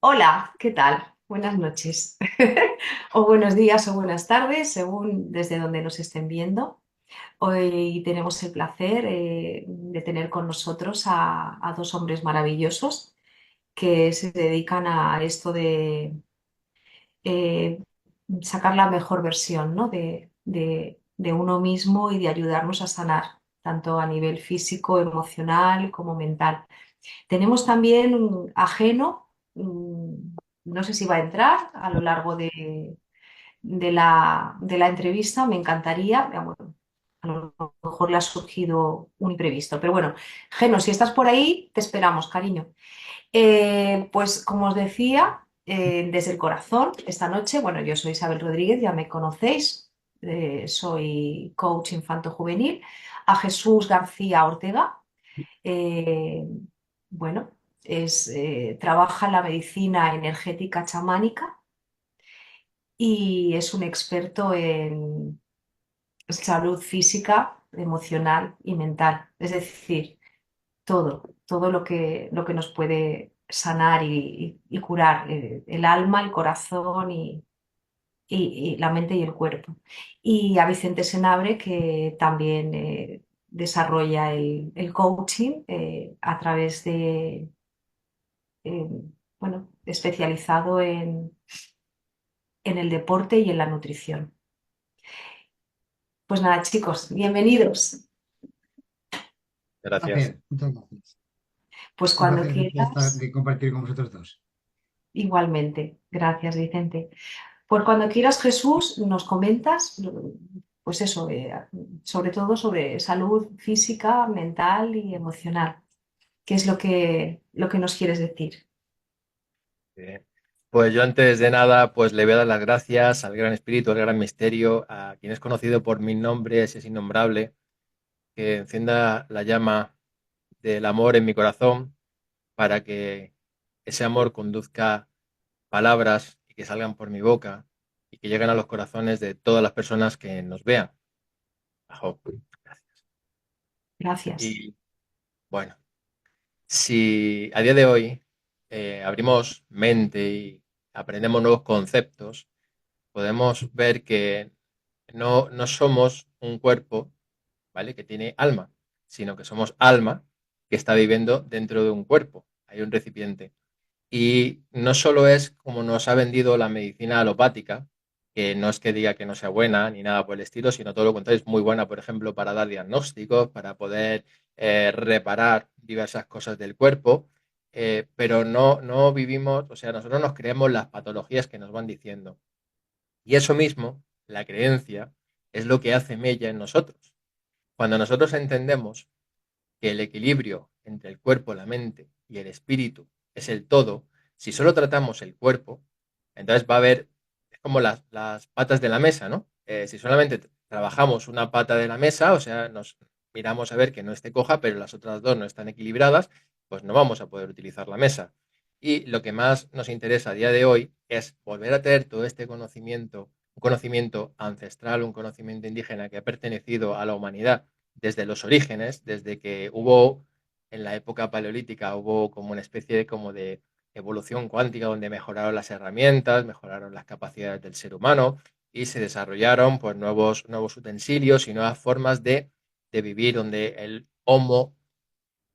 Hola, ¿qué tal? Buenas noches. O buenos días o buenas tardes, según desde donde nos estén viendo. Hoy tenemos el placer de tener con nosotros a dos hombres maravillosos que se dedican a esto de eh, sacar la mejor versión, ¿no? de uno mismo y de ayudarnos a sanar, tanto a nivel físico, emocional como mental. Tenemos también un ajeno, no sé si va a entrar a lo largo de la entrevista, me encantaría. Bueno, a lo mejor le ha surgido un imprevisto, pero bueno, Geno, si estás por ahí, te esperamos, cariño. Pues como os decía, desde el corazón, esta noche, bueno, yo soy Isabel Rodríguez, ya me conocéis, soy coach infanto-juvenil, a Jesús García Ortega. eh, bueno, trabaja en la medicina energética chamánica y es un experto en salud física, emocional y mental. Es decir, todo lo que nos puede sanar y curar el alma, el corazón y la mente y el cuerpo. Y a Vicente Senabre, que también desarrolla el coaching a través eh, bueno, especializado en el deporte y en la nutrición. Pues nada, chicos, bienvenidos. Gracias. Placer, muchas gracias. Pues Un cuando placer quieras, de compartir con vosotros dos. igualmente. Gracias, Vicente. Pues cuando quieras, Jesús, nos comentas, pues eso, sobre todo sobre salud física, mental y emocional. ¿Qué es lo que nos quieres decir? Eh, Pues yo antes de nada, pues le voy a dar las gracias al Gran Espíritu, al Gran Misterio, a quien es conocido por mil nombres, es innombrable, que encienda la llama del amor en mi corazón para que ese amor conduzca palabras y que salgan por mi boca y que lleguen a los corazones de todas las personas que nos vean. Ajo. Gracias. Gracias. Y bueno, si a día de hoy abrimos mente y aprendemos nuevos conceptos, podemos ver que no somos un cuerpo, ¿vale? Que tiene alma, sino que somos alma que está viviendo dentro de un cuerpo. Hay un recipiente. Y no solo es como nos ha vendido la medicina alopática, que no es que diga que no sea buena ni nada por el estilo, sino todo lo contrario, es muy buena, por ejemplo, para dar diagnósticos, para poder reparar diversas cosas del cuerpo, pero no vivimos, o sea, nosotros nos creemos las patologías que nos van diciendo. Y eso mismo, la creencia, es lo que hace mella en nosotros. Cuando nosotros entendemos que el equilibrio entre el cuerpo, la mente y el espíritu es el todo, si solo tratamos el cuerpo, entonces va a haber, es como las patas de la mesa, ¿no? Si solamente trabajamos una pata de la mesa, o sea, nos miramos a ver que no esté coja, pero las otras dos no están equilibradas, pues no vamos a poder utilizar la mesa. Y lo que más nos interesa a día de hoy es volver a tener todo este conocimiento, un conocimiento ancestral, un conocimiento indígena que ha pertenecido a la humanidad desde los orígenes, desde que hubo en la época paleolítica, hubo como una especie de, como de evolución cuántica donde mejoraron las herramientas, mejoraron las capacidades del ser humano y se desarrollaron pues nuevos utensilios y nuevas formas de vivir donde el homo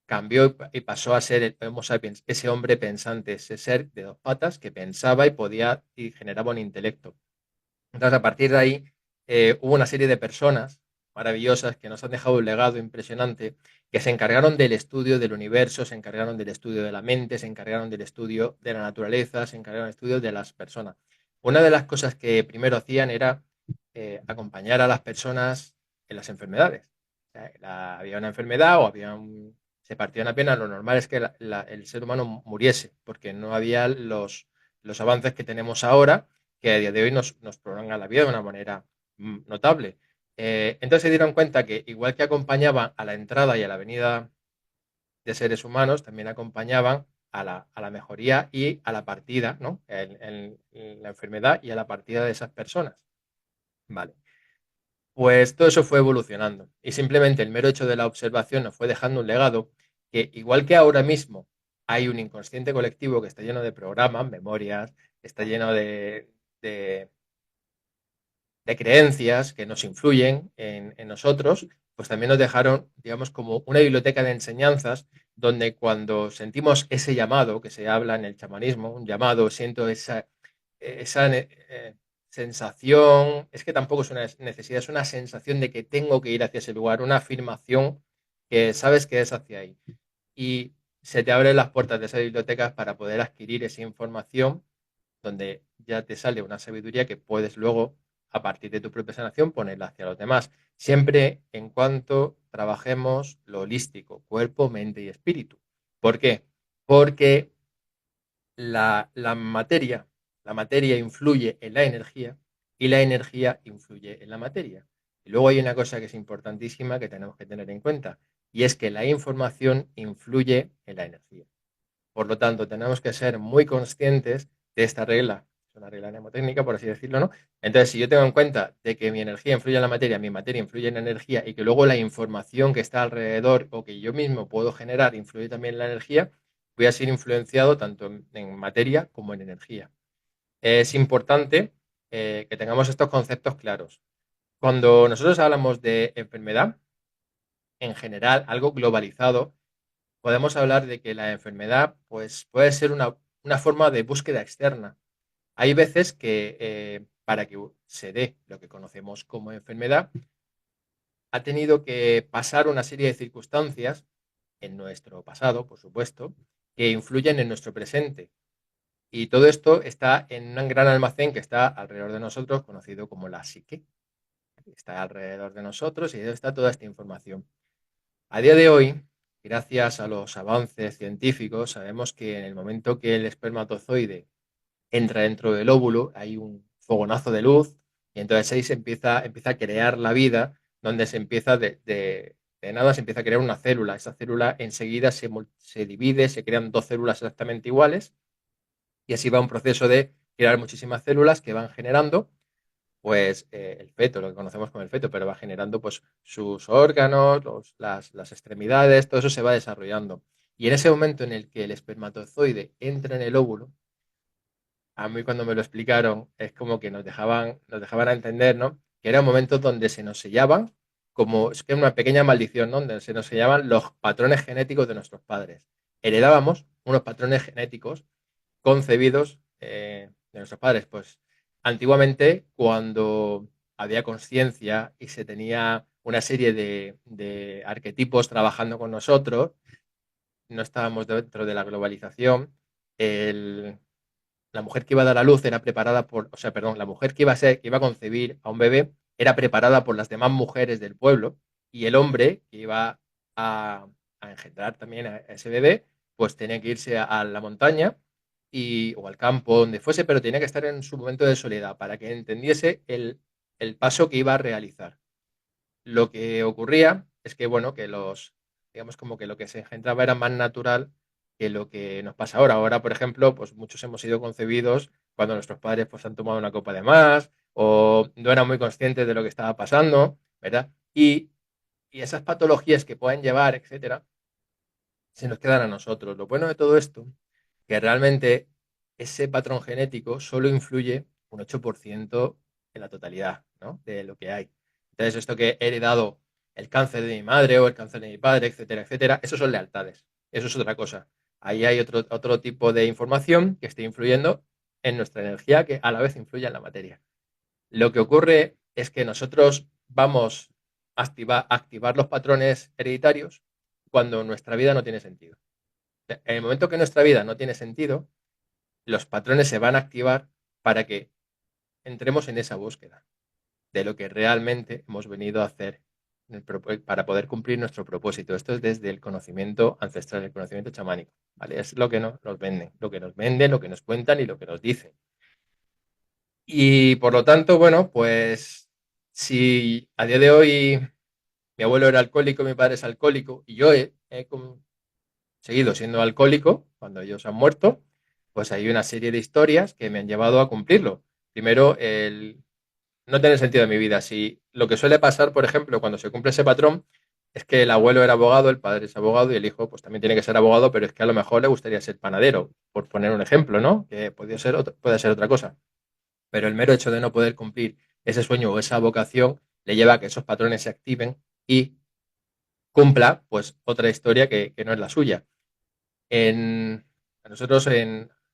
cambió y pasó a ser el Homo sapiens, ese hombre pensante, ese ser de dos patas que pensaba y podía y generaba un intelecto. Entonces, a partir de ahí, hubo una serie de personas maravillosas que nos han dejado un legado impresionante, que se encargaron del estudio del universo, se encargaron del estudio de la mente, se encargaron del estudio de la naturaleza, se encargaron del estudio de las personas. Una de las cosas que primero hacían era acompañar a las personas en las enfermedades. O sea, había una enfermedad o se partía una pierna, lo normal es que el ser humano muriese, porque no había los avances que tenemos ahora que a día de hoy nos prolonga la vida de una manera notable. Entonces se dieron cuenta que igual que acompañaban a la entrada y a la venida de seres humanos, también acompañaban a la mejoría y a la partida, ¿no? En la enfermedad y a la partida de esas personas. Vale. Pues todo eso fue evolucionando y simplemente el mero hecho de la observación nos fue dejando un legado que igual que ahora mismo hay un inconsciente colectivo que está lleno de programas, memorias, está lleno de de creencias que nos influyen en nosotros, pues también nos dejaron, digamos, como una biblioteca de enseñanzas donde cuando sentimos ese llamado que se habla en el chamanismo, un llamado, siento esa sensación, es que tampoco es una necesidad, es una sensación de que tengo que ir hacia ese lugar, una afirmación que sabes que es hacia ahí. Y se te abren las puertas de esas bibliotecas para poder adquirir esa información donde ya te sale una sabiduría que puedes luego, a partir de tu propia sanación, ponerla hacia los demás. Siempre en cuanto trabajemos lo holístico, cuerpo, mente y espíritu. ¿Por qué? Porque la materia influye en la energía y la energía influye en la materia. Y luego hay una cosa que es importantísima que tenemos que tener en cuenta, y es que la información influye en la energía. Por lo tanto, tenemos que ser muy conscientes de esta regla, es una regla mnemotécnica, por así decirlo, ¿no? Entonces, si yo tengo en cuenta de que mi energía influye en la materia, mi materia influye en la energía y que luego la información que está alrededor o que yo mismo puedo generar influye también en la energía, voy a ser influenciado tanto en materia como en energía. Es importante que tengamos estos conceptos claros. Cuando nosotros hablamos de enfermedad, en general, algo globalizado, podemos hablar de que la enfermedad pues, puede ser una forma de búsqueda externa. Hay veces que para que se dé lo que conocemos como enfermedad, ha tenido que pasar una serie de circunstancias en nuestro pasado, por supuesto, que influyen en nuestro presente. Y todo esto está en un gran almacén que está alrededor de nosotros, conocido como la psique. Está alrededor de nosotros y ahí está toda esta información. A día de hoy, gracias a los avances científicos, sabemos que en el momento que el espermatozoide entra dentro del óvulo, hay un fogonazo de luz y entonces ahí empieza a crear la vida, donde se empieza de nada, se empieza a crear una célula. Esa célula enseguida se divide, se crean dos células exactamente iguales y así va un proceso de crear muchísimas células que van generando pues el feto, lo que conocemos como el feto, pero va generando pues sus órganos, las extremidades, todo eso se va desarrollando. Y en ese momento en el que el espermatozoide entra en el óvulo, a mí cuando me lo explicaron es como que nos dejaban a entender, ¿no? Que eran momentos donde se nos sellaban, como es que una pequeña maldición, ¿no? Donde se nos sellaban los patrones genéticos de nuestros padres. Heredábamos unos patrones genéticos concebidos de nuestros padres. Pues antiguamente, cuando había conciencia y se tenía una serie de arquetipos trabajando con nosotros, no estábamos dentro de la globalización, el, la mujer que iba a dar a luz era preparada por, o sea, perdón, la mujer que iba a concebir a un bebé era preparada por las demás mujeres del pueblo y el hombre que iba a, a engendrar también a ese bebé, pues tenía que irse a la montaña o al campo, donde fuese, pero tenía que estar en su momento de soledad para que entendiese el paso que iba a realizar. Lo que ocurría es que, bueno, digamos como que lo que se engendraba era más natural que lo que nos pasa ahora. Ahora, por ejemplo, pues muchos hemos sido concebidos cuando nuestros padres pues han tomado una copa de más o no eran muy conscientes de lo que estaba pasando, ¿verdad? Y esas patologías que pueden llevar, etcétera, se nos quedan a nosotros. Lo bueno de todo esto, que realmente ese patrón genético solo influye un 8% en la totalidad, ¿no? De lo que hay. Entonces, esto que he heredado el cáncer de mi madre o el cáncer de mi padre, etcétera, etcétera, eso son lealtades. Eso es otra cosa. Ahí hay otro tipo de información que está influyendo en nuestra energía que a la vez influye en la materia. Lo que ocurre es que nosotros vamos a activar los patrones hereditarios cuando nuestra vida no tiene sentido. En el momento que nuestra vida no tiene sentido, los patrones se van a activar para que entremos en esa búsqueda de lo que realmente hemos venido a hacer para poder cumplir nuestro propósito. Esto es desde el conocimiento ancestral, el conocimiento chamánico, ¿vale? Es lo que nos venden, lo que nos cuentan y lo que nos dicen. Y por lo tanto, bueno, pues si a día de hoy mi abuelo era alcohólico, mi padre es alcohólico y yo he seguido siendo alcohólico cuando ellos han muerto, pues hay una serie de historias que me han llevado a cumplirlo. Primero, el no tener sentido en mi vida. Si lo que suele pasar, por ejemplo, cuando se cumple ese patrón, es que el abuelo era abogado, el padre es abogado y el hijo pues también tiene que ser abogado, pero es que a lo mejor le gustaría ser panadero, por poner un ejemplo, ¿no? Que puede ser otra cosa. Pero el mero hecho de no poder cumplir ese sueño o esa vocación le lleva a que esos patrones se activen y cumpla pues otra historia que no es la suya. En, a nosotros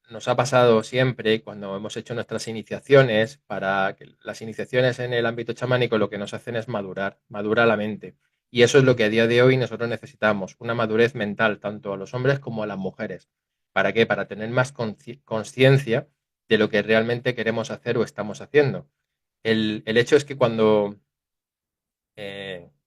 nos ha pasado siempre cuando hemos hecho nuestras iniciaciones, para que las iniciaciones en el ámbito chamánico lo que nos hacen es madurar, madura la mente. Y eso es lo que a día de hoy nosotros necesitamos, una madurez mental, tanto a los hombres como a las mujeres. ¿Para qué? Para tener más conciencia de lo que realmente queremos hacer o estamos haciendo. El hecho es que cuando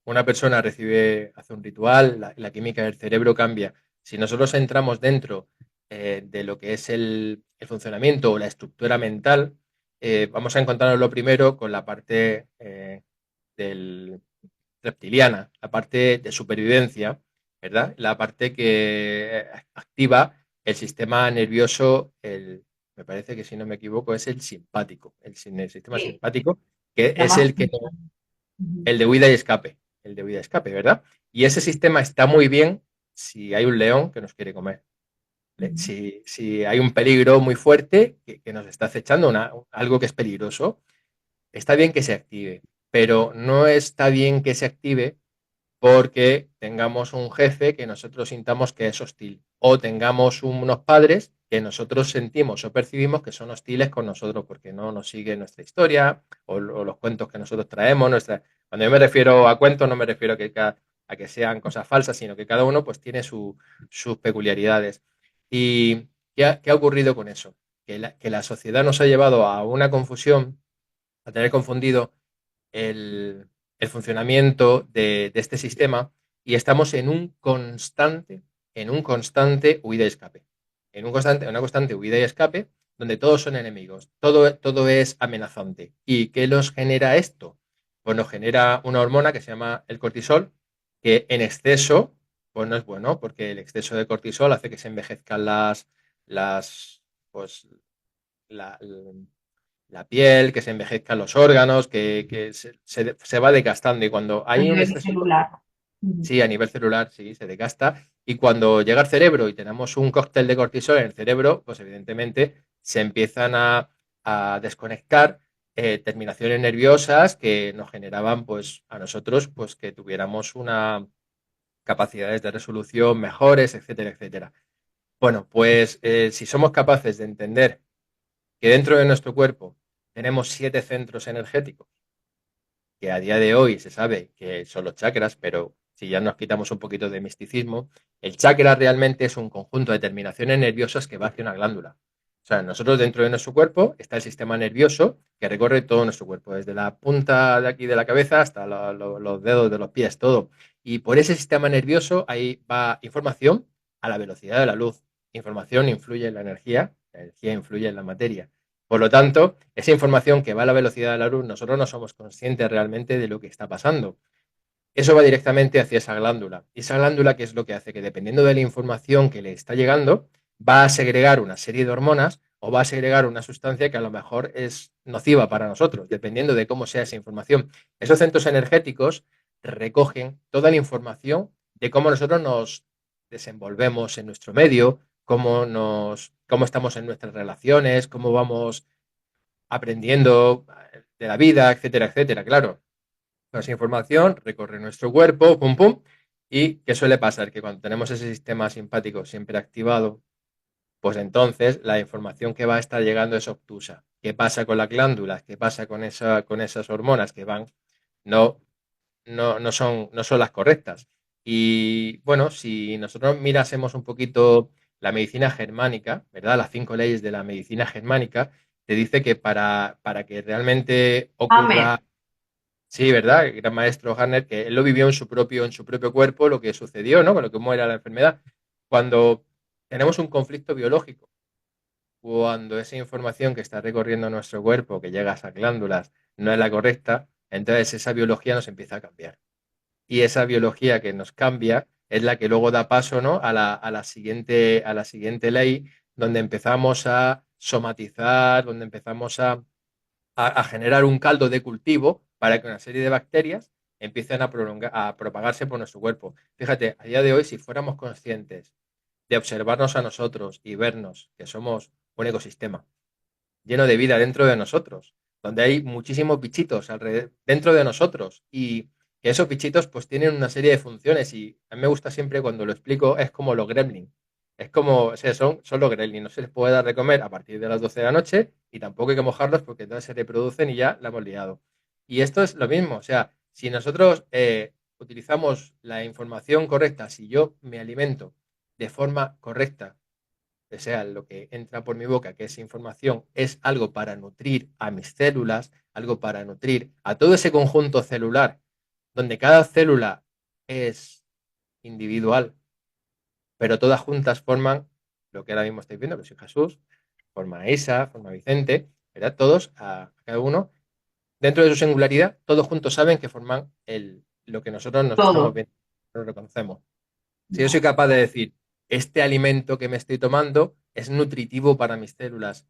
una persona hace un ritual, la química del cerebro cambia. Si nosotros entramos dentro de lo que es el funcionamiento o la estructura mental, vamos a encontrarnos primero con la parte del reptiliana, la parte de supervivencia, ¿verdad? La parte que activa el sistema nervioso, me parece que si no me equivoco es el simpático, el sistema Sí, simpático, que es llamas. el que el de huida y escape, el de huida y escape, ¿verdad? Y ese sistema está muy bien si hay un león que nos quiere comer. Si hay un peligro muy fuerte que nos está acechando, algo que es peligroso, está bien que se active, pero no está bien que se active porque tengamos un jefe que nosotros sintamos que es hostil o tengamos unos padres que nosotros sentimos o percibimos que son hostiles con nosotros porque no nos sigue nuestra historia o los cuentos que nosotros traemos. Cuando yo me refiero a cuentos no me refiero a que sean cosas falsas, sino que cada uno pues tiene sus peculiaridades. ¿Y qué ha ocurrido con eso? Que la sociedad nos ha llevado a una confusión, a tener confundido el funcionamiento de este sistema y estamos en un constante huida y escape. Una constante huida y escape donde todos son enemigos, todo es amenazante. ¿Y qué nos genera esto? Pues nos genera una hormona que se llama el cortisol, que en exceso, pues no es bueno, porque el exceso de cortisol hace que se envejezcan las pues, la, la piel, que se envejezcan los órganos, que se va desgastando. Y cuando A hay un nivel exceso, celular. sí, a nivel celular, sí, se desgasta. Y cuando llega al cerebro y tenemos un cóctel de cortisol en el cerebro, pues evidentemente se empiezan a desconectar terminaciones nerviosas que nos generaban, pues, a nosotros, pues, que tuviéramos una capacidades de resolución mejores, etcétera, etcétera. Bueno, pues si somos capaces de entender que dentro de nuestro cuerpo tenemos 7 centros energéticos, que a día de hoy se sabe que son los chakras, pero si ya nos quitamos un poquito de misticismo, el chakra realmente es un conjunto de terminaciones nerviosas que va hacia una glándula. O sea, nosotros dentro de nuestro cuerpo está el sistema nervioso que recorre todo nuestro cuerpo, desde la punta de aquí de la cabeza hasta los dedos de los pies, todo. Y por ese sistema nervioso ahí va información a la velocidad de la luz. Información influye en la energía influye en la materia. Por lo tanto, esa información que va a la velocidad de la luz, nosotros no somos conscientes realmente de lo que está pasando. Eso va directamente hacia esa glándula. Y esa glándula, ¿qué es lo que hace? Que dependiendo de la información que le está llegando, va a segregar una serie de hormonas o va a segregar una sustancia que a lo mejor es nociva para nosotros, dependiendo de cómo sea esa información. Esos centros energéticos recogen toda la información de cómo nosotros nos desenvolvemos en nuestro medio, cómo estamos en nuestras relaciones, cómo vamos aprendiendo de la vida, etcétera, etcétera. Claro, esa información recorre nuestro cuerpo, pum, pum. ¿Y qué suele pasar? Que cuando tenemos ese sistema simpático siempre activado, pues entonces la información que va a estar llegando es obtusa. ¿Qué pasa con las glándulas? ¿Qué pasa con esas hormonas que van? No, no son las correctas. Y bueno, si nosotros mirásemos un poquito la medicina germánica, ¿verdad? Las 5 leyes de la medicina germánica, te dice que para que realmente Amén. ocurra. Sí, ¿verdad? El gran maestro Harner, que él lo vivió en su propio cuerpo, lo que sucedió, ¿no? Con lo que cómo era la enfermedad. Cuando tenemos un conflicto biológico, cuando esa información que está recorriendo nuestro cuerpo, que llega a esas glándulas, no es la correcta, entonces esa biología nos empieza a cambiar. Y esa biología que nos cambia es la que luego da paso, ¿no? A la siguiente ley, donde empezamos a somatizar, donde empezamos a generar un caldo de cultivo para que una serie de bacterias empiezan a propagarse por nuestro cuerpo. Fíjate, a día de hoy, si fuéramos conscientes de observarnos a nosotros y vernos que somos un ecosistema lleno de vida dentro de nosotros, donde hay muchísimos bichitos alrededor, dentro de nosotros y que esos bichitos pues tienen una serie de funciones y a mí me gusta siempre cuando lo explico, es como los gremlins. Es como, o sea, son los gremlins, no se les puede dar de comer a partir de las 12 de la noche y tampoco hay que mojarlos porque entonces se reproducen y ya la hemos liado. Y esto es lo mismo, o sea, si nosotros utilizamos la información correcta, si yo me alimento de forma correcta, o sea, lo que entra por mi boca, que es información, es algo para nutrir a mis células, algo para nutrir a todo ese conjunto celular, donde cada célula es individual, pero todas juntas forman lo que ahora mismo estáis viendo, que soy Jesús, forma a Isa, forma a Vicente, ¿verdad? Todos, a cada uno, dentro de su singularidad, todos juntos saben que forman lo que nosotros nos estamos Todo. viendo, nos reconocemos. Si yo soy capaz de decir, este alimento que me estoy tomando es nutritivo para mis células,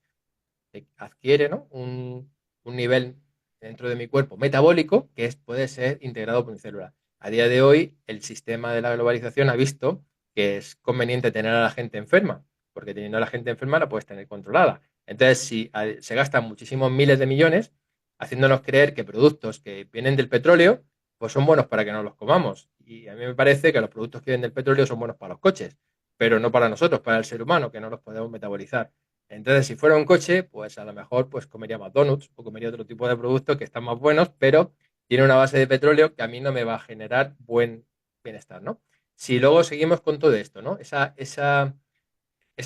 adquiere, ¿no? un nivel dentro de mi cuerpo metabólico que puede ser integrado por mi célula. A día de hoy, el sistema de la globalización ha visto que es conveniente tener a la gente enferma, porque teniendo a la gente enferma la puedes tener controlada. Entonces, si se gastan muchísimos miles de millones haciéndonos creer que productos que vienen del petróleo, pues son buenos para que no los comamos. Y a mí me parece que los productos que vienen del petróleo son buenos para los coches, pero no para nosotros, para el ser humano, que no los podemos metabolizar. Entonces, si fuera un coche, pues a lo mejor pues comería más donuts o comería otro tipo de productos que están más buenos, pero tiene una base de petróleo que a mí no me va a generar buen bienestar, ¿no? Si luego seguimos con todo esto, ¿no? Ese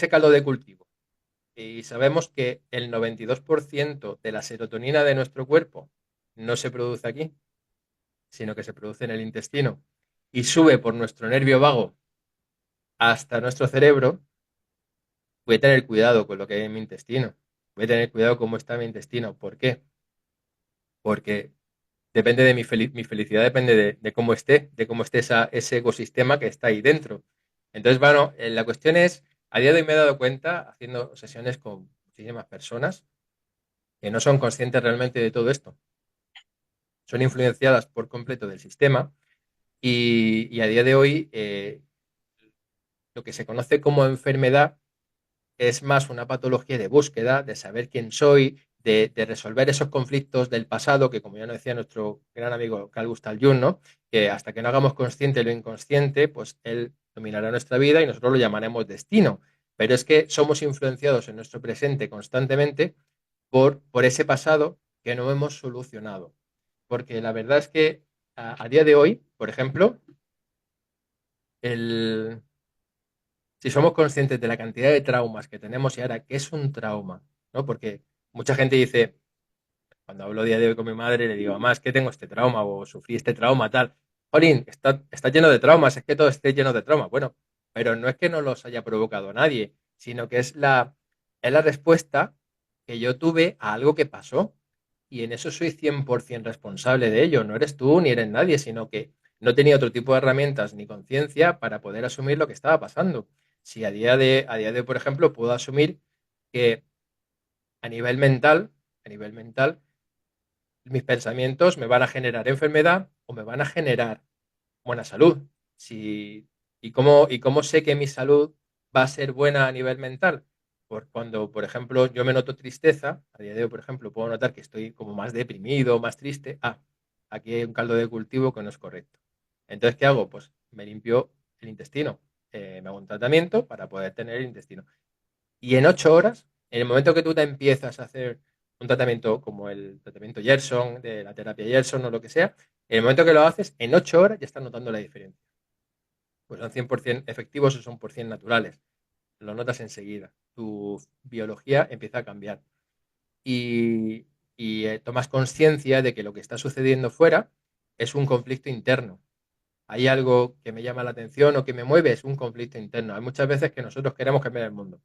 caldo de cultivo. Y sabemos que el 92% de la serotonina de nuestro cuerpo no se produce aquí, sino que se produce en el intestino y sube por nuestro nervio vago hasta nuestro cerebro. Voy a tener cuidado con lo que hay en mi intestino. Voy a tener cuidado cómo está mi intestino. ¿Por qué? Porque depende de mi felicidad depende de cómo esté ese ecosistema que está ahí dentro. Entonces, bueno, la cuestión es, a día de hoy me he dado cuenta, haciendo sesiones con muchísimas personas, que no son conscientes realmente de todo esto. Son influenciadas por completo del sistema y a día de hoy lo que se conoce como enfermedad es más una patología de búsqueda, de saber quién soy, de resolver esos conflictos del pasado, que como ya nos decía nuestro gran amigo Carl Gustav Jung, ¿no? Que hasta que no hagamos consciente lo inconsciente, pues él dominará nuestra vida y nosotros lo llamaremos destino. Pero es que somos influenciados en nuestro presente constantemente por ese pasado que no hemos solucionado. Porque la verdad es que a día de hoy, por ejemplo, el, si somos conscientes de la cantidad de traumas que tenemos y ahora, ¿qué es un trauma? ¿No? Porque mucha gente dice, cuando hablo día de hoy con mi madre, le digo, mamá, es que tengo este trauma o sufrí este trauma, tal. Jolín, está lleno de traumas, es que todo esté lleno de traumas. Bueno, pero no es que no los haya provocado nadie, sino que es la respuesta que yo tuve a algo que pasó. Y en eso soy 100% responsable de ello. No eres tú ni eres nadie, sino que no tenía otro tipo de herramientas ni conciencia para poder asumir lo que estaba pasando. Si a día de, por ejemplo, puedo asumir que a nivel mental, a nivel mental, mis pensamientos me van a generar enfermedad o me van a generar buena salud. Si, y cómo sé que mi salud va a ser buena a nivel mental? Por cuando, por ejemplo, yo me noto tristeza, a día de hoy, por ejemplo, puedo notar que estoy como más deprimido, más triste. Aquí hay un caldo de cultivo que no es correcto. Entonces, ¿qué hago? Pues me limpio el intestino. Me hago un tratamiento para poder tener el intestino. Y en 8 horas, en el momento que tú te empiezas a hacer un tratamiento como el tratamiento Gerson, de la terapia Gerson o lo que sea, en el momento que lo haces, en 8 horas ya estás notando la diferencia. Pues son 100% efectivos o son 100% naturales. Lo notas enseguida. Tu biología empieza a cambiar. Y tomas conciencia de que lo que está sucediendo fuera es un conflicto interno. Hay algo que me llama la atención o que me mueve, es un conflicto interno. Hay muchas veces que nosotros queremos cambiar el mundo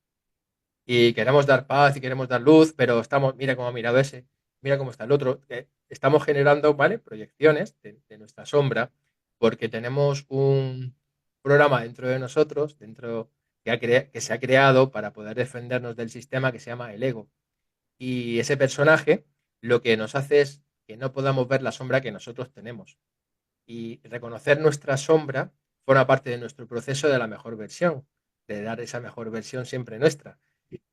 y queremos dar paz y queremos dar luz, pero estamos, mira cómo ha mirado ese, mira cómo está el otro. Estamos generando, ¿vale? Proyecciones de nuestra sombra porque tenemos un programa dentro de nosotros, que se ha creado para poder defendernos del sistema que se llama el ego. Y ese personaje lo que nos hace es que no podamos ver la sombra que nosotros tenemos. Y reconocer nuestra sombra forma parte de nuestro proceso de la mejor versión, de dar esa mejor versión siempre nuestra.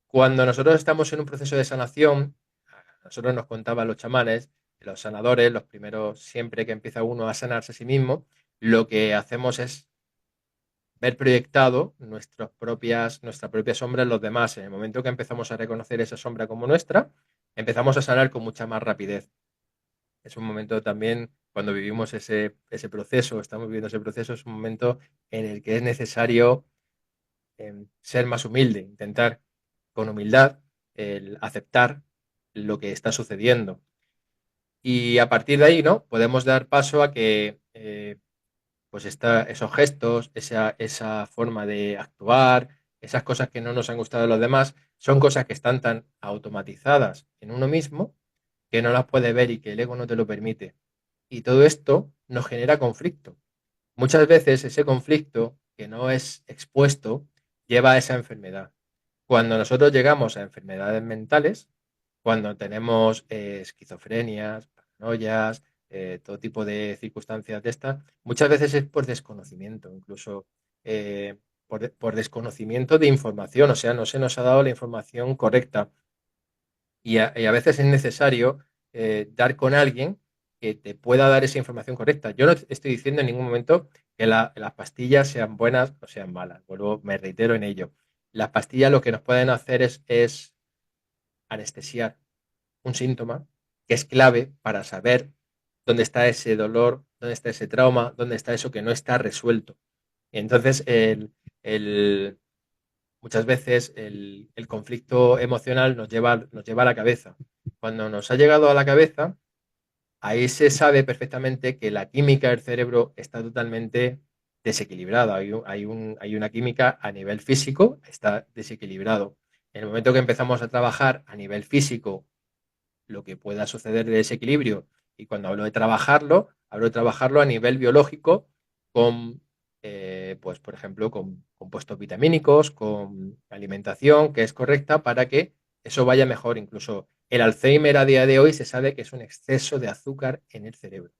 Cuando nosotros estamos en un proceso de sanación, a nosotros nos contaban los chamanes, los sanadores, los primeros, siempre que empieza uno a sanarse a sí mismo, lo que hacemos es ver proyectado nuestra propia sombra en los demás. En el momento que empezamos a reconocer esa sombra como nuestra, empezamos a sanar con mucha más rapidez. Es un momento también, cuando vivimos ese proceso, estamos viviendo ese proceso, es un momento en el que es necesario ser más humilde, intentar con humildad el aceptar lo que está sucediendo. Y a partir de ahí, ¿no? Podemos dar paso a que pues esos gestos, esa forma de actuar, esas cosas que no nos han gustado de los demás, son cosas que están tan automatizadas en uno mismo que no las puede ver y que el ego no te lo permite. Y todo esto nos genera conflicto. Muchas veces ese conflicto que no es expuesto lleva a esa enfermedad. Cuando nosotros llegamos a enfermedades mentales, cuando tenemos esquizofrenias, paranoias, todo tipo de circunstancias de estas, muchas veces es por desconocimiento, incluso por desconocimiento de información, o sea, no se nos ha dado la información correcta y a veces es necesario dar con alguien que te pueda dar esa información correcta. Yo no estoy diciendo en ningún momento que las pastillas sean buenas o sean malas, vuelvo, me reitero en ello. Las pastillas lo que nos pueden hacer es anestesiar un síntoma que es clave para saber dónde está ese dolor, dónde está ese trauma, dónde está eso que no está resuelto. Y entonces, el, muchas veces el conflicto emocional nos lleva a la cabeza. Cuando nos ha llegado a la cabeza, ahí se sabe perfectamente que la química del cerebro está totalmente desequilibrada. Hay una química a nivel físico, está desequilibrado. En el momento que empezamos a trabajar a nivel físico lo que pueda suceder de desequilibrio. Y cuando hablo de trabajarlo a nivel biológico con, pues, por ejemplo, con compuestos vitamínicos, con alimentación que es correcta para que eso vaya mejor. Incluso el Alzheimer a día de hoy se sabe que es un exceso de azúcar en el cerebro.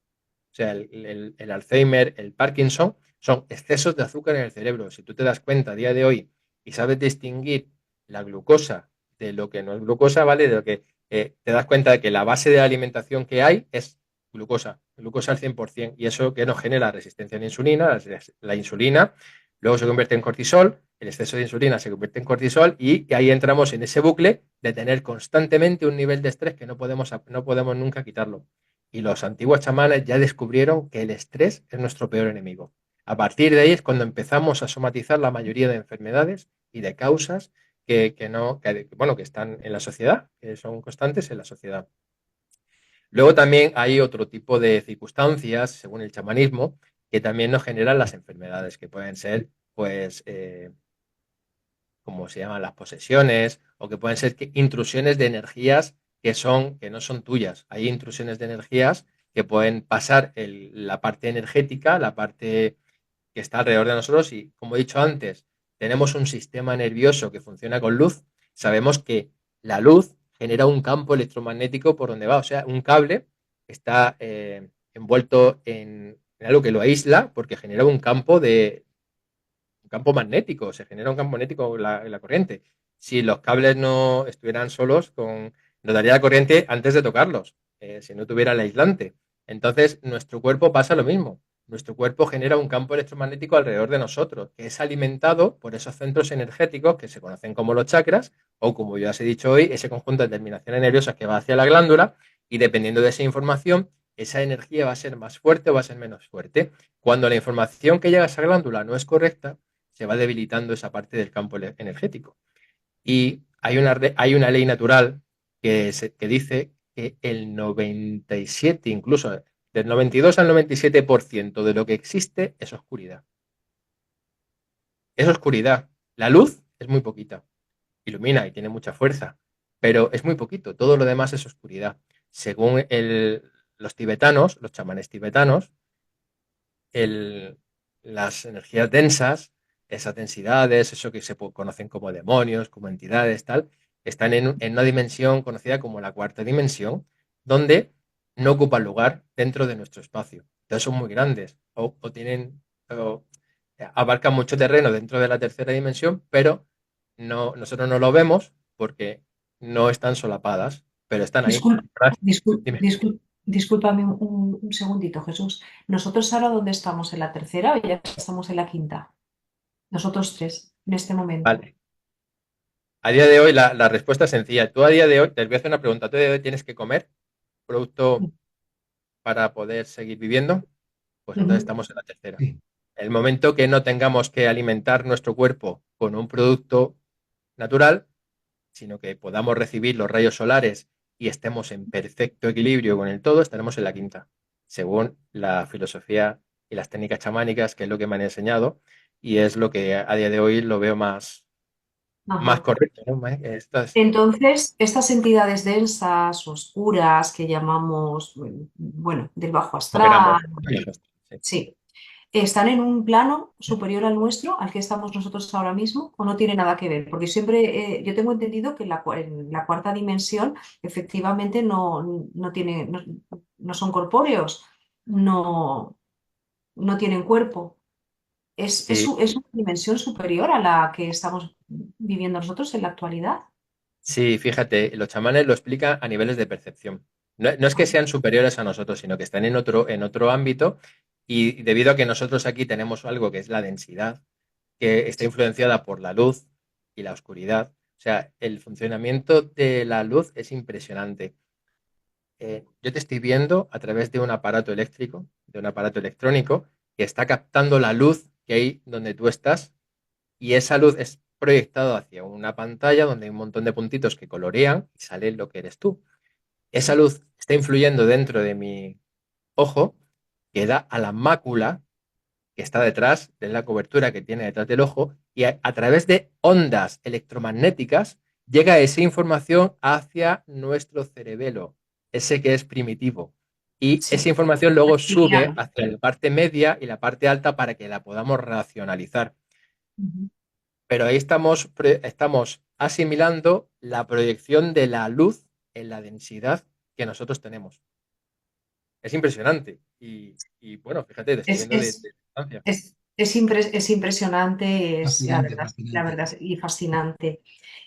O sea, el Alzheimer, el Parkinson, son excesos de azúcar en el cerebro. Si tú te das cuenta a día de hoy y sabes distinguir la glucosa de lo que no es glucosa, ¿vale? De lo que te das cuenta de que la base de la alimentación que hay es glucosa al 100%, y eso que nos genera resistencia a la insulina, la insulina luego se convierte en cortisol, el exceso de insulina se convierte en cortisol y ahí entramos en ese bucle de tener constantemente un nivel de estrés que no podemos nunca quitarlo. Y los antiguos chamanes ya descubrieron que el estrés es nuestro peor enemigo. A partir de ahí es cuando empezamos a somatizar la mayoría de enfermedades y de causas que están en la sociedad, que son constantes en la sociedad. Luego también hay otro tipo de circunstancias, según el chamanismo, que también nos generan las enfermedades, que pueden ser, pues, como se llaman las posesiones, o que pueden ser intrusiones de energías que no son tuyas. Hay intrusiones de energías que pueden pasar la parte energética, la parte que está alrededor de nosotros y, como he dicho antes, tenemos un sistema nervioso que funciona con luz. Sabemos que la luz genera un campo electromagnético por donde va, o sea, un cable está envuelto en algo que lo aísla porque genera un campo magnético, se genera un campo magnético en la corriente. Si los cables no estuvieran solos, nos daría la corriente antes de tocarlos, si no tuviera el aislante. Entonces, nuestro cuerpo pasa lo mismo. Nuestro cuerpo genera un campo electromagnético alrededor de nosotros, que es alimentado por esos centros energéticos que se conocen como los chakras, o como ya os he dicho hoy, ese conjunto de terminaciones nerviosas que va hacia la glándula, y dependiendo de esa información, esa energía va a ser más fuerte o va a ser menos fuerte. Cuando la información que llega a esa glándula no es correcta, se va debilitando esa parte del campo energético. Y hay una ley natural que dice que el 97, incluso del 92 al 97% de lo que existe es oscuridad. Es oscuridad. La luz es muy poquita. Ilumina y tiene mucha fuerza, pero es muy poquito. Todo lo demás es oscuridad. Según los tibetanos, los chamanes tibetanos, el, las energías densas, esas densidades, eso que se conocen como demonios, como entidades, tal, están en una dimensión conocida como la cuarta dimensión, donde no ocupan lugar dentro de nuestro espacio. Entonces son muy grandes o tienen, o abarcan mucho terreno dentro de la tercera dimensión, pero nosotros no lo vemos porque no están solapadas, pero están ahí. Discul- Dime. Discúlpame un segundito, Jesús. ¿Nosotros ahora dónde estamos? ¿En la tercera o ya estamos en la quinta? Nosotros tres, en este momento. Vale. A día de hoy la respuesta es sencilla. Tú a día de hoy, te voy a hacer una pregunta. ¿Tú a día de hoy tienes que comer producto para poder seguir viviendo? Pues entonces Ujú. estamos en la tercera. Sí. El momento que no tengamos que alimentar nuestro cuerpo con un producto natural, sino que podamos recibir los rayos solares y estemos en perfecto equilibrio con el todo, estaremos en la quinta, según la filosofía y las técnicas chamánicas, que es lo que me han enseñado, y es lo que a día de hoy lo veo más Ajá. correcto, ¿no? Estas, Entonces, estas entidades densas, oscuras, que llamamos, bueno, del bajo lo queramos. astral, Sí. sí, ¿están en un plano superior al nuestro, al que estamos nosotros ahora mismo, o no tiene nada que ver? Porque siempre, yo tengo entendido que en la cuarta dimensión efectivamente no tiene, no son corpóreos, no, no tienen cuerpo. Sí, Es una dimensión superior a la que estamos viviendo nosotros en la actualidad. sí, fíjate, los chamanes lo explican a niveles de percepción. No es que sean superiores a nosotros, sino que están en otro ámbito y debido a que nosotros aquí tenemos algo que es la densidad, que está influenciada por la luz y la oscuridad. O sea, el funcionamiento de la luz es impresionante. Yo te estoy viendo a través de un aparato eléctrico, de un aparato electrónico, que está captando la luz que hay donde tú estás y esa luz es proyectada hacia una pantalla donde hay un montón de puntitos que colorean y sale lo que eres tú. Esa Sí. luz está influyendo dentro de mi ojo, que da a la mácula que está detrás de la cobertura que tiene detrás del ojo y a través de ondas electromagnéticas llega esa información hacia nuestro cerebelo, ese que es primitivo. Y esa Sí, información luego sube reptiliano. hacia la parte media y la parte alta para que la podamos racionalizar. Ujú. Pero ahí estamos asimilando la proyección de la luz en la densidad que nosotros tenemos. Es impresionante. Y bueno, fíjate, te estoy Es, viendo de es, distancia. es impresionante, es Fascinante, la fascinante. verdad, y fascinante.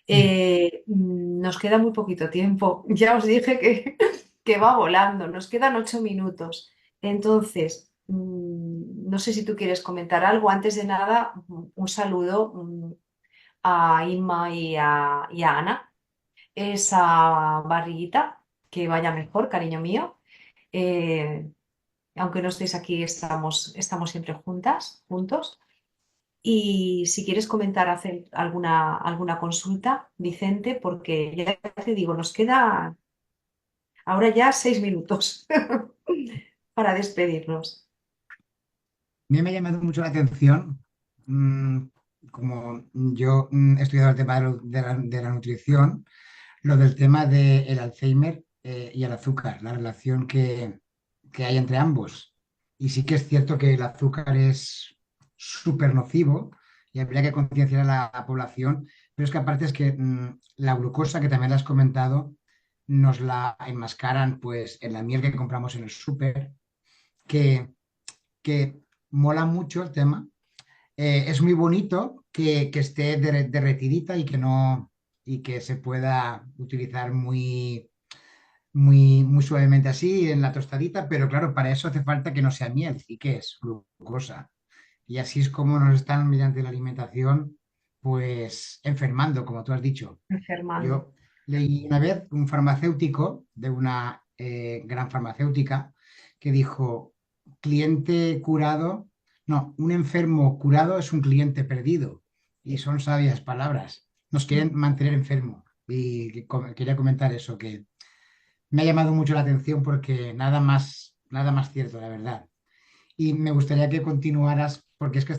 Mm. Nos queda muy poquito tiempo. Ya os dije que va volando. Nos quedan 8 minutos. Entonces, no sé si tú quieres comentar algo. Antes de nada, un saludo a Inma y a Ana. Esa barriguita, que vaya mejor, cariño mío. Eh, Aunque no estéis aquí, estamos siempre juntas, juntos. Y si quieres comentar, hacer alguna consulta, Vicente, porque ya te digo, nos queda ahora ya 6 minutos para despedirnos. A mí me ha llamado mucho la atención, mm, como yo he estudiado el tema de la nutrición, lo del tema del Alzheimer y el azúcar, la relación que hay entre ambos. Y sí que es cierto que el azúcar es súper nocivo y habría que concienciar a la población, pero es que aparte es que la glucosa, que también la has comentado, nos la enmascaran pues en la miel que compramos en el súper, que, que mola mucho el tema. Es muy bonito que esté derretidita y que no y que se pueda utilizar muy suavemente así en la tostadita, pero claro, para eso hace falta que no sea miel. ¿Y qué es? Glucosa. Y así es como nos están, mediante la alimentación, pues enfermando, como tú has dicho. Enfermando. Yo leí una vez un farmacéutico de una gran farmacéutica que dijo, cliente curado, no, un enfermo curado es un cliente perdido. Y son sabias palabras. Nos quieren mantener enfermo. Y quería comentar eso, que me ha llamado mucho la atención porque nada más cierto, la verdad. Y me gustaría que continuaras porque es que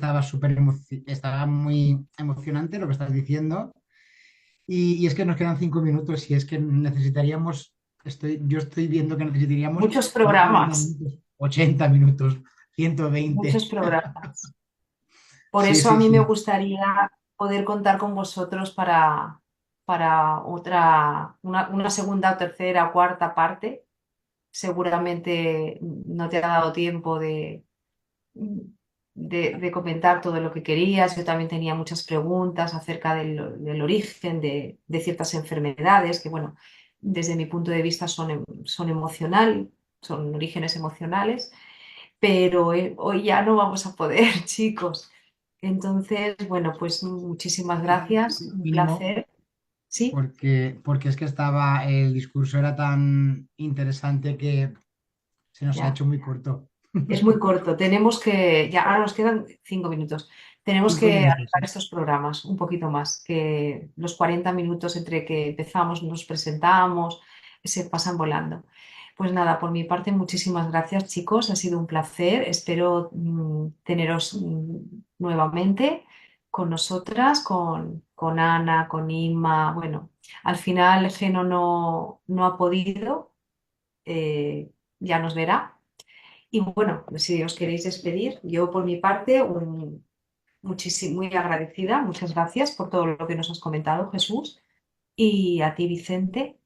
estaba muy emocionante lo que estás diciendo y es que nos quedan 5 minutos y es que yo estoy viendo que necesitaríamos Muchos no 90 programas, minutos, 80 minutos, 120. muchos programas. Por Sí, eso a sí, mí me sí. gustaría poder contar con vosotros para una segunda, o tercera, o cuarta parte. seguramente no te ha dado tiempo de comentar todo lo que querías. Yo también tenía muchas preguntas acerca del origen de ciertas enfermedades que, bueno, desde mi punto de vista son orígenes emocionales, pero hoy ya no vamos a poder, chicos. Entonces, bueno, pues muchísimas gracias, un Mínimo, placer. Sí, porque es que el discurso era tan interesante que se nos ha ya. hecho muy corto. Es muy corto. Ya ahora nos quedan 5 minutos. Tenemos 5 que minutos, alargar sí. estos programas un poquito más, que los 40 minutos entre que empezamos, nos presentamos, se pasan volando. Pues nada, por mi parte, muchísimas gracias, chicos. Ha sido un placer. Espero teneros nuevamente con nosotras, con Ana, con Inma. Bueno, al final Geno no ha podido, ya nos verá. Y bueno, si os queréis despedir, yo por mi parte, muy agradecida, muchas gracias por todo lo que nos has comentado, Jesús, y a ti, Vicente.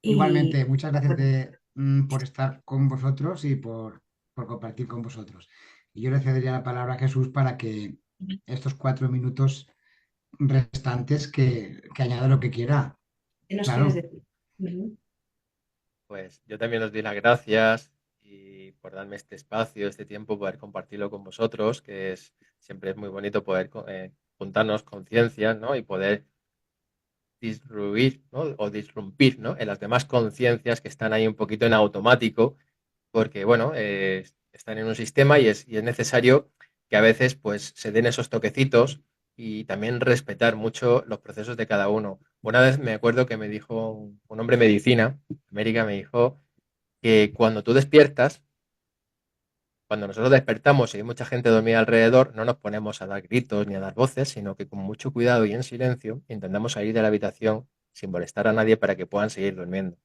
Y Igualmente, muchas gracias bueno, por estar con vosotros y por compartir con vosotros. Y yo le cedería la palabra a Jesús para que estos 4 minutos restantes que añada lo que quiera. ¿qué nos quieres Claro, decir? Ujú. Pues yo también os doy las gracias y por darme este espacio, este tiempo, poder compartirlo con vosotros, siempre es muy bonito poder juntarnos conciencias, ¿no? Y poder disruir, ¿no? O disrumpir, ¿no? En las demás conciencias que están ahí un poquito en automático, porque, bueno, están en un sistema y es necesario que a veces, pues, se den esos toquecitos y también respetar mucho los procesos de cada uno. Una vez me acuerdo que me dijo un hombre de medicina, América, me dijo que cuando tú despiertas, cuando nosotros despertamos y hay mucha gente dormida alrededor, no nos ponemos a dar gritos ni a dar voces, sino que con mucho cuidado y en silencio intentamos salir de la habitación sin molestar a nadie para que puedan seguir durmiendo. Ujú.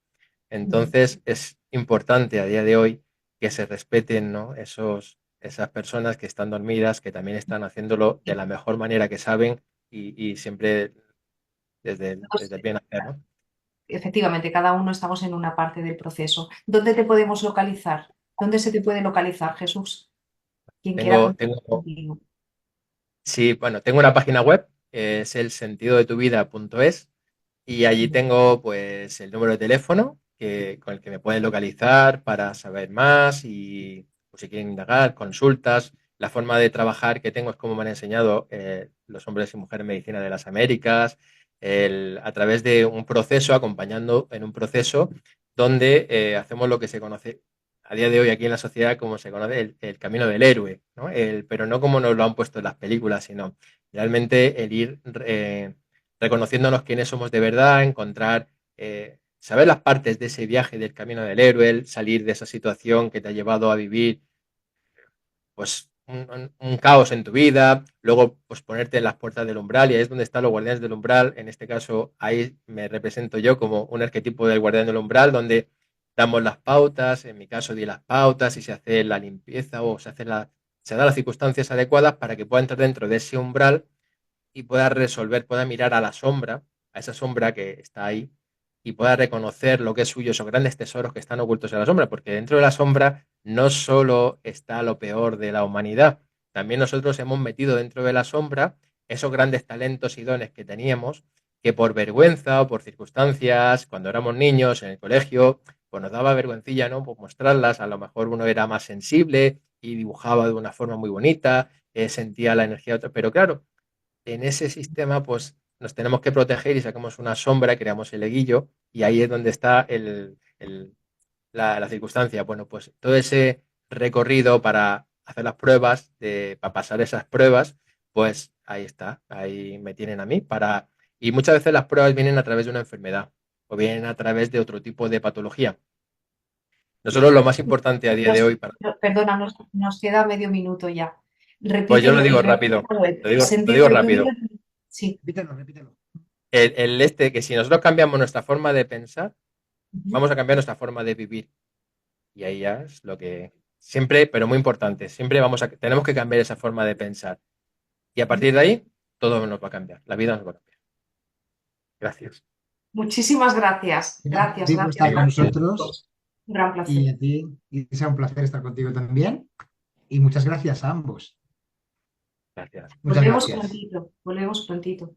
Entonces es importante a día de hoy que se respeten, ¿no? Esas personas que están dormidas, que también están haciéndolo de la mejor manera que saben y siempre desde el bien hacer, ¿no? Efectivamente, cada uno estamos en una parte del proceso. ¿Dónde te podemos localizar? ¿Dónde se te puede localizar, Jesús? Quien quiera Tengo, contactar tengo, contigo. sí, bueno, tengo una página web, es elsentidodetuvida.es. Y allí tengo pues el número de teléfono con el que me pueden localizar para saber más y pues, si quieren indagar, consultas. La forma de trabajar que tengo es como me han enseñado los hombres y mujeres en medicina de las Américas, a través de un proceso, acompañando en un proceso donde hacemos lo que se conoce a día de hoy aquí en la sociedad como se conoce el camino del héroe, ¿no? Pero no como nos lo han puesto en las películas, sino realmente el ir reconociéndonos quiénes somos de verdad, encontrar, saber las partes de ese viaje del camino del héroe, el salir de esa situación que te ha llevado a vivir pues un caos en tu vida, luego pues ponerte en las puertas del umbral y ahí es donde están los guardianes del umbral, en este caso ahí me represento yo como un arquetipo del guardián del umbral donde damos las pautas, en mi caso di las pautas y se hace la limpieza o se dan las circunstancias adecuadas para que pueda entrar dentro de ese umbral y pueda resolver, pueda mirar a la sombra, a esa sombra que está ahí, y pueda reconocer lo que es suyo, esos grandes tesoros que están ocultos en la sombra, porque dentro de la sombra no solo está lo peor de la humanidad, también nosotros hemos metido dentro de la sombra esos grandes talentos y dones que teníamos, que por vergüenza o por circunstancias, cuando éramos niños en el colegio, pues nos daba vergüencilla, ¿no? Pues mostrarlas, a lo mejor uno era más sensible y dibujaba de una forma muy bonita, sentía la energía de otro, pero claro, en ese sistema, pues nos tenemos que proteger y sacamos una sombra, creamos el leguillo y ahí es donde está la circunstancia. Bueno, pues todo ese recorrido para hacer las pruebas, para pasar esas pruebas, pues ahí está, ahí me tienen a mí para... Y muchas veces las pruebas vienen a través de una enfermedad o vienen a través de otro tipo de patología. Nosotros lo más importante a día de hoy para... Perdona, nos queda medio minuto ya. Pues yo lo Repítelo y digo repite rápido, la web. lo Sentido digo de tu vida. rápido. Sí. repítelo, repítelo. Que si nosotros cambiamos nuestra forma de pensar, Ujú. vamos a cambiar nuestra forma de vivir. Y ahí ya es lo que siempre, pero muy importante, siempre tenemos que cambiar esa forma de pensar. Y a partir de ahí, todo nos va a cambiar. La vida nos va a cambiar. Gracias. Muchísimas gracias. Era un Gracias, gustico gracias, estar con Venga, gracias. nosotros. Un gran Y placer. a ti, Isa, un placer estar contigo también. Y muchas gracias a ambos. Gracias. Muchas gracias. Volvemos prontito.